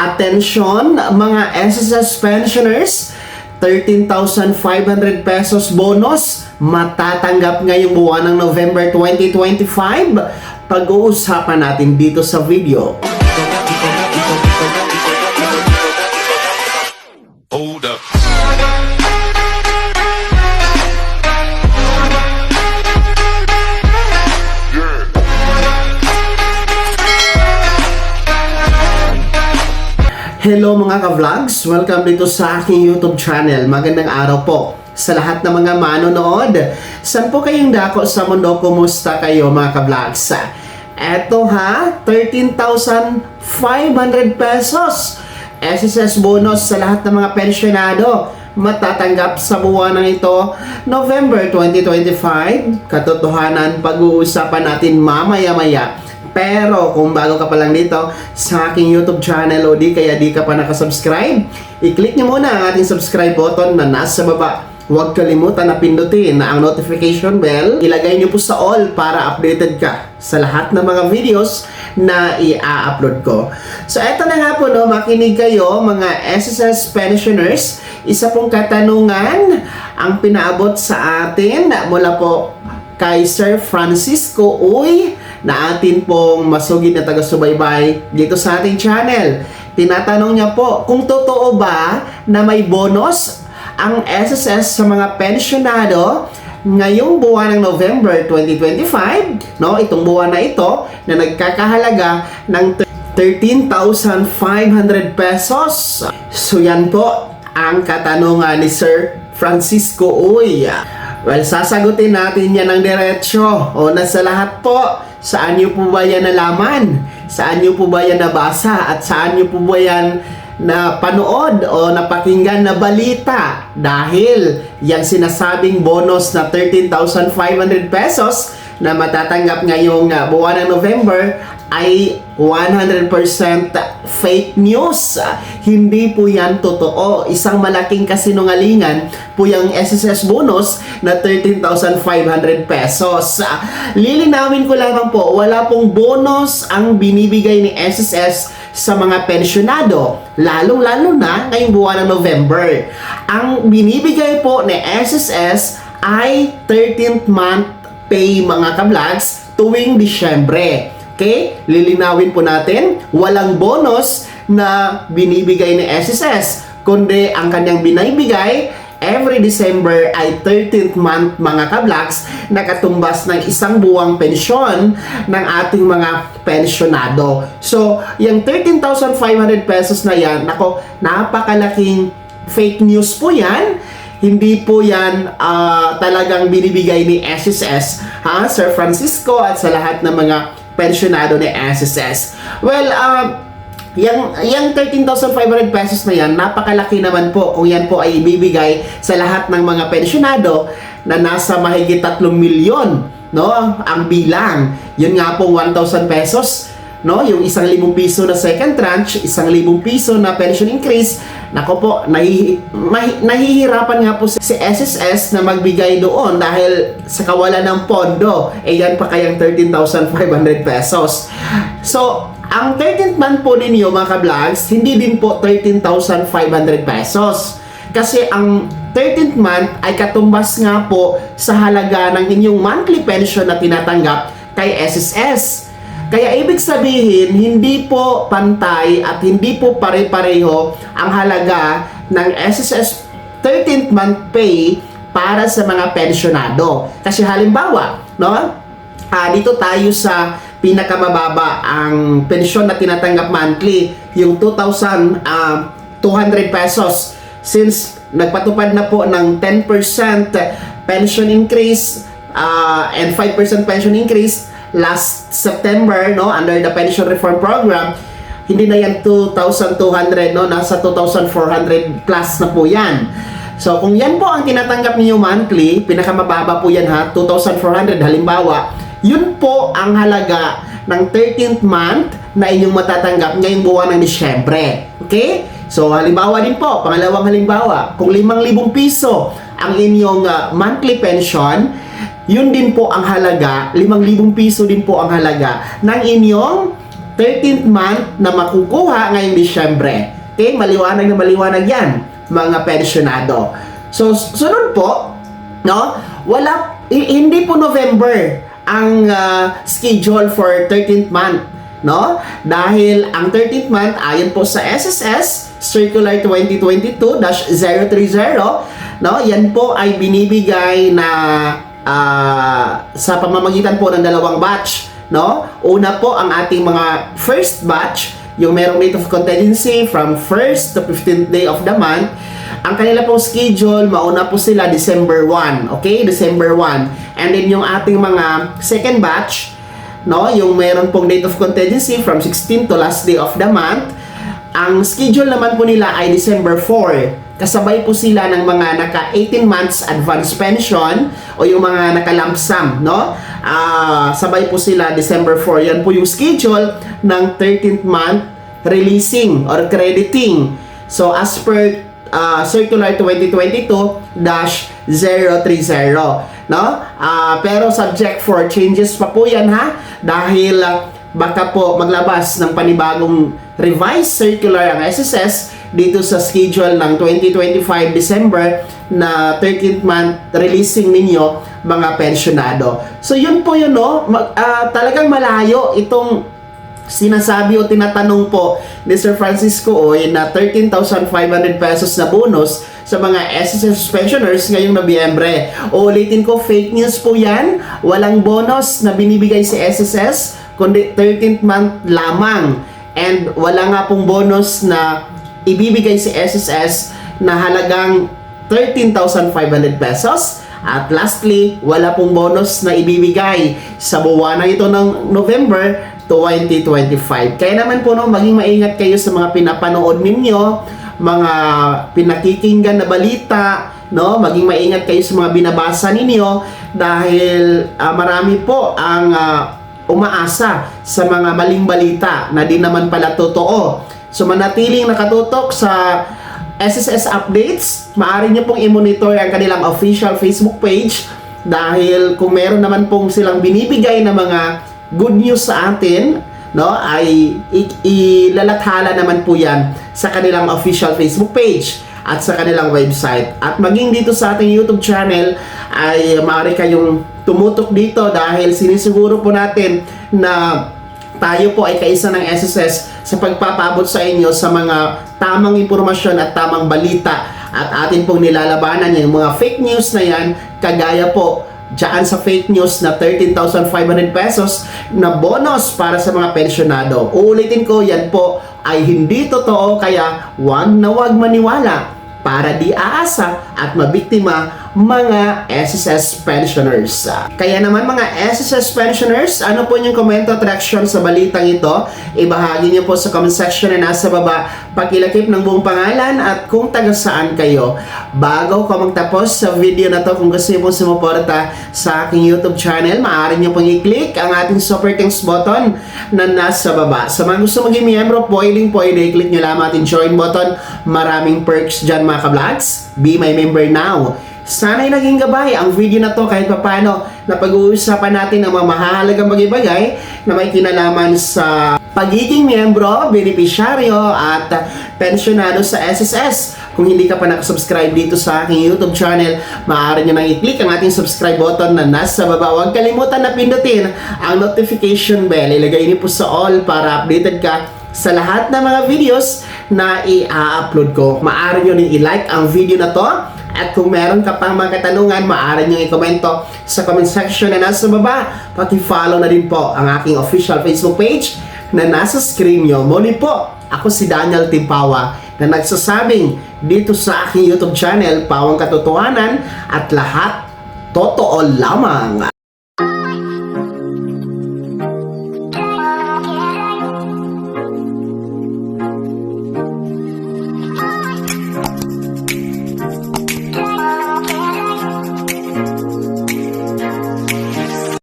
Atensyon mga SSS pensioners, 13,500 pesos bonus matatanggap ngayong buwan ng November 2025. Pag-uusapan natin dito sa video. Hold up. Hello mga ka-vlogs! Welcome dito sa aking YouTube channel. Magandang araw po sa lahat ng mga manonood. Saan po kayong dako sa mundo? Kumusta kayo mga ka-vlogs? Eto ha, 13,500 pesos SSS bonus sa lahat ng mga pensyonado matatanggap sa buwan ng ito, November 2025. Katotohanan, pag-uusapan natin mamaya-maya. Pero kung bago ka pa lang dito sa aking YouTube channel o di ka pa nakasubscribe, i-click nyo muna ang ating subscribe button na nasa baba. Huwag kalimutan na pindutin na ang notification bell. Ilagay nyo po sa all para updated ka sa lahat ng mga videos na i-upload ko. So eto na nga po, no, makinig kayo mga SSS pensioners. Isa pong katanungan ang pinaabot sa atin mula po kay Sir Francisco Uy, na atin pong masugid na taga-subaybay dito sa ating channel. Tinatanong niya po kung totoo ba na may bonus ang SSS sa mga pensyonado ngayong buwan ng November 2025, no? Itong buwan na ito na nagkakahalaga ng 13,500 pesos. So yan po ang katanungan ni Sir Francisco Uy. Well, sasagutin natin yan ng diretsyo. O nasa lahat po, saan nyo po ba yan nalaman? Saan nyo po ba yan nabasa? At saan nyo po ba yan napanood o napakinggan na balita? Dahil yung sinasabing bonus na 13,500 pesos na matatanggap ngayong buwan ng November ay 100% fake news. Hindi po yan totoo. Isang malaking kasinungalingan po yung SSS bonus na 13,500 pesos. Lilinawin ko lamang po, wala pong bonus ang binibigay ni SSS sa mga pensyonado, lalong-lalo na ngayong buwan ng November. Ang binibigay po ni SSS ay 13th month pay mga ka-vlogs tuwing Disyembre. Okay? Lilinawin po natin, walang bonus na binibigay ni SSS, kundi ang kanyang binibigay every December ay 13th month mga ka-vlogs na katumbas ng isang buwang pensyon ng ating mga pensyonado. So, yung 13,500 pesos na yan, nako, napakalaking fake news po yan. Hindi po yan talagang binibigay ni SSS, ha, Sir Francisco, at sa lahat ng mga pensyonado ni SSS. Well, yung 13,500 pesos na yan, napakalaki naman po kung yan po ay ibibigay sa lahat ng mga pensyonado na nasa mahigit 3 milyon, no, ang bilang. Yun nga po 1,000 pesos, no, yung 1,000 piso na second tranche, 1,000 piso na pension increase. Nako po, nahihirapan nga po si SSS na magbigay doon dahil sa kawalan ng pondo. Yan pa kayang 13,500 pesos. So, ang 13th month po ninyo mga ka-vlogs, hindi din po 13,500 pesos. Kasi ang 13th month ay katumbas nga po sa halaga ng inyong monthly pension na tinatanggap kay SSS. Kaya ibig sabihin, hindi po pantay at hindi po pare-pareho ang halaga ng SSS 13th month pay para sa mga pensyonado. Kasi halimbawa, no, dito tayo sa pinakamababa ang pensyon na tinatanggap monthly, yung 2,200 pesos. Since nagpatupad na po ng 10% pension increase and 5% pension increase last September, no, under the pension reform program, hindi na yan 2,200, no, nasa 2,400 plus na po yan. So kung yan po ang tinatanggap niyo monthly, pinakamababa po yan ha, 2,400 halimbawa, yun po ang halaga ng 13th month na inyong matatanggap ngayong buwan ng Disyembre. Okay? So halimbawa din po, pangalawang halimbawa, kung 5,000 piso ang inyong monthly pension, yun din po ang halaga, 5,000 piso din po ang halaga ng inyong 13th month na makukuha ngayong Disyembre. Okay, maliwanag na maliwanag yan, mga pensyonado. So, sunod po, no? Hindi po November ang schedule for 13th month, no? Dahil ang 13th month, ayon po sa SSS, Circular 2022-030, no? Yan po ay binibigay na sa pamamagitan po ng dalawang batch, no? Una po ang ating mga first batch, yung merong date of contingency from 1st to 15th day of the month. Ang kanila pong schedule, mauna po sila December 1, okay? December 1. And then yung ating mga second batch, no, yung meron pong date of contingency from 16th to last day of the month. Ang schedule naman po nila ay December 4. Kasabay po sila ng mga naka 18 months advance pension o yung mga naka lump sum, no? Sabay po sila December 4. Yan po yung schedule ng 13th month releasing or crediting. So as per Circular 2022-030, no? Pero subject for changes pa po yan, ha? Dahil baka po maglabas ng panibagong revised circular ang SSS dito sa schedule ng 2025 December na 13th month releasing ninyo, mga pensyonado. So yun po yun, no? Talagang malayo itong sinasabi o tinatanong po ni Sir Francisco Oy na 13,500 pesos na bonus sa mga SSS pensioners ngayong Nobyembre. Ulitin ko, fake news po yan. Walang bonus na binibigay si SSS, kundi 13th month lamang. And wala nga pong bonus na ibibigay si SSS na halagang 13,500 pesos. At lastly, wala pong bonus na ibibigay sa buwan na ito ng November 2025. Kaya naman po, no, maging maingat kayo sa mga pinapanood ninyo, mga pinakikinggan na balita, no? Maging maingat kayo sa mga binabasa ninyo dahil marami po ang umaasa sa mga maling balita na di naman pala totoo. So manatiling nakatutok sa SSS updates. Maaari nyo pong i-monitor ang kanilang official Facebook page dahil kung meron naman pong silang binibigay na mga good news sa atin, no, ay ilalathala naman po yan sa kanilang official Facebook page at sa kanilang website. At maging dito sa ating YouTube channel ay maaari kayong tumutok dito dahil sinisiguro po natin na tayo po ay kaisa ng SSS sa pagpapabot sa inyo sa mga tamang impormasyon at tamang balita, at atin pong nilalabanan yung mga fake news na yan, kagaya po dyan sa fake news na 13,500 pesos na bonus para sa mga pensyonado. Uulitin ko, yan po ay hindi totoo, kaya wag na wag maniwala para di aasa at mabiktima mga SSS pensioners. Kaya naman mga SSS pensioners, ano po yung komento at reaksyon sa balitang ito? Ibahagi niyo po sa comment section na nasa baba. Pakilakip ng buong pangalan at kung taga saan kayo. Bago ko magtapos sa video na to, kung gusto niyo po sumuporta sa aking YouTube channel, maaari niyo pong i-click ang ating super thanks button na nasa baba. Sa mga gusto maging miyembro, pwede i-click nyo lamang ating join button. Maraming perks dyan mga ka-vlogs. Be my member now. Sana'y naging gabay ang video na to kahit papano na pag-uusapan natin ang mga mahalagang bagay-bagay na may kinalaman sa pagiging miyembro, benepisyaryo at pensyonado sa SSS. Kung hindi ka pa nakasubscribe dito sa aking YouTube channel, maaari nyo nang i-click ang ating subscribe button na nasa baba. Huwag kalimutan na pindutin ang notification bell. Ilagay niyo po sa all para updated ka sa lahat ng mga videos na i-upload ko. Maaari nyo rin i-like ang video na to. At kung meron ka pang mga katanungan, maaari nyo i-komento sa comment section na nasa baba. Paki-follow na din po ang aking official Facebook page na nasa screen nyo. Muli po, ako si Daniel Timpawa na nagsasabing dito sa aking YouTube channel, Pawang Katotohanan at lahat totoo lamang.